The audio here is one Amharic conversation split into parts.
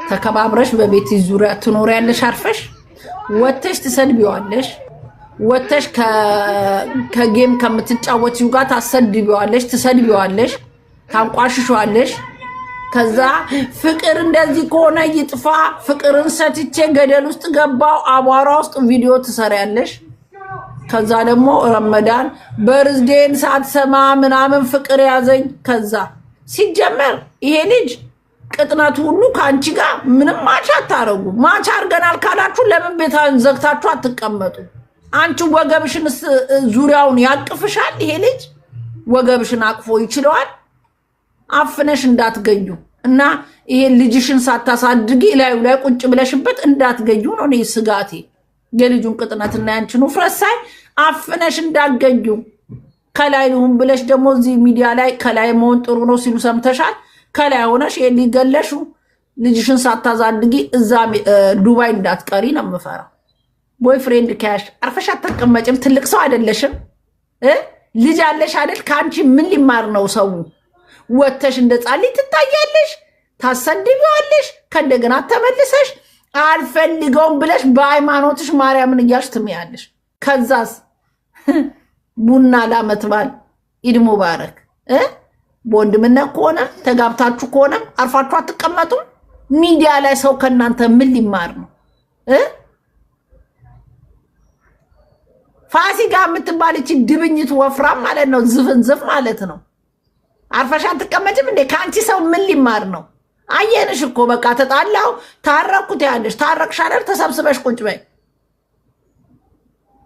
ተከባብረሽ በቤት ዙሪያ ትኖሪያለሽ አርፈሽ ወተሽ ትሰድቢዋለሽ ወተሽ ከጌም ከምትጫወቺው ጋር ታሰድቢዋለሽ ትሰድቢዋለሽ ታንቋሽሽዋለሽ ከዛ ፍቅር እንደዚህ ከሆነ ይጥፋ ፍቅርን ሰትቼ ገደል ውስጥ ገባው አቧራ ውስጥ ቪዲዮ ትሰሪያለሽ ከዛ ደግሞ ረመዳን በርዝዴን ሳትሰማ ምናምን ፍቅር ያዘኝ ከዛ ሲጀመር ይሄ ልጅ ቅጥነቱ ሁሉ ካንቺ ጋር ምንም ማቻ ታረጉ ማቻ አርገናል ካላችሁ ለምን ቤታን ዘግታችሁ አትቀመጡ አንቺ ወገብሽን ዙሪያውን ያቅፍሻል ይሄ ልጅ ወገብሽን አቅፎ ይችላል አፍነሽ እንዳትገኙ እና ይሄ ልጅሽን ሳታሳድጊ ላይ ቁጭ ብለሽበት እንዳትገኙ ነው እኔ ስጋቴ የልጁን ቅጥነትና ያንቺኑ ፍረሳይ አፍነሽ እንዳትገኙ ከላይ ነው ብለሽ ደግሞ እዚህ ሚዲያ ላይ ከላይ መሆን ጥሩ ነው ሲሉ ሰምተሻል ከላይ ሆነሽ ሊገለሹ ልጅሽን ሳታሳድጊ እዛ ዱባይ እንዳትቀሪ ነው የምፈራው ቦይፍሬንድ ካሽ አርፈሽ አትቀመጭም ትልቅ ሰው አይደለሽም ልጅ አለሽ አይደል ካንቺ ምን ሊማር ነው ሰው ወተሽ እንደጻሊ ትታያለሽ ታሰድቢዋለሽ ከእንደገና ተመልሰሽ አልፈልገውም ብለሽ በሃይማኖትሽ ማርያምን እያልሽ ትሚያለሽ ከዛስ ቡና ላመትባል ኢድ ሙባረክ በወንድምነት ከሆነ ተጋብታችሁ ከሆነ አርፋችሁ አትቀመጡም ሚዲያ ላይ ሰው ከናንተ ምን ሊማር ነው ፋሲካ የምትባል እቺ ድብኝት ወፍራም ማለት ነው ዝፍንዝፍ ማለት ነው አርፈሽ አትቀመጭም እንዴ ካንቺ ሰው ምን ሊማር ነው አየንሽ እኮ በቃ ተጣላው ታረኩት ያለሽ ታረቅሻለር ተሰብስበሽ ቁጭ በይ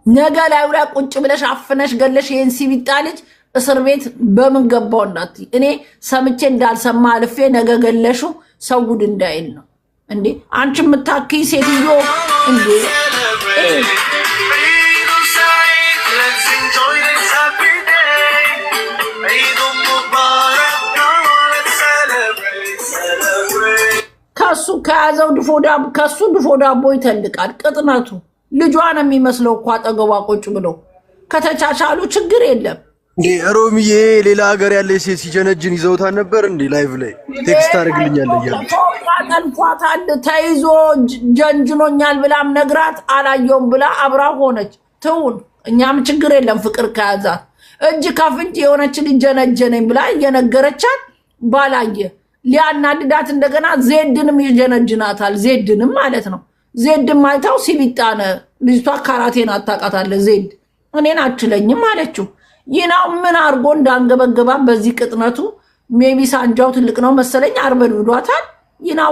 ነገ ላይ ቁጭ ብለሽ አፍነሽ ገለሽ ይሄን ሲቢጣ ልጅ እስር ቤት በምን ገባው እናት እኔ ሰምቼ እንዳልሰማ አልፌ ነገ ገለሹ ሰው ጉድ እንዳይል ነው እንዴ አንቺ የምታክይ ሴትዮ እንዴ ከሱ ከያዘው ድፎ ዳቦ ይተልቃል ቅጥነቱ ልጇን የሚመስለው እኮ አጠገቧ ቁጭ ብሎ ከተቻቻሉ ችግር የለም እንዴ ሮሚዬ ሌላ ሀገር ያለ ሴት ሲጀነጅን ይዘውታል ነበር እንዴ ላይቭ ላይ ቴክስት አድርግልኛል ተንፏታል ተይዞ ጀንጅኖኛል ብላም ነግራት አላየውም ብላ አብራ ሆነች ትውን እኛም ችግር የለም ፍቅር ከያዛት እጅ ከፍንጅ የሆነች ሊጀነጀነኝ ብላ እየነገረቻት ባላየ ሊያናድዳት እንደገና ዜድንም ይጀነጅናታል ዜድንም ማለት ነው ዜድም አይታው ሲቢጣነ ልጅቷ ካራቴን አታቃታለ ዜድ እኔን አችለኝም አለችው ይናው ምን አርጎ እንዳንገበገባ በዚህ ቅጥነቱ ሜቢ ሳንጃው ትልቅ ነው መሰለኝ አርበድ ብሏታል ይናው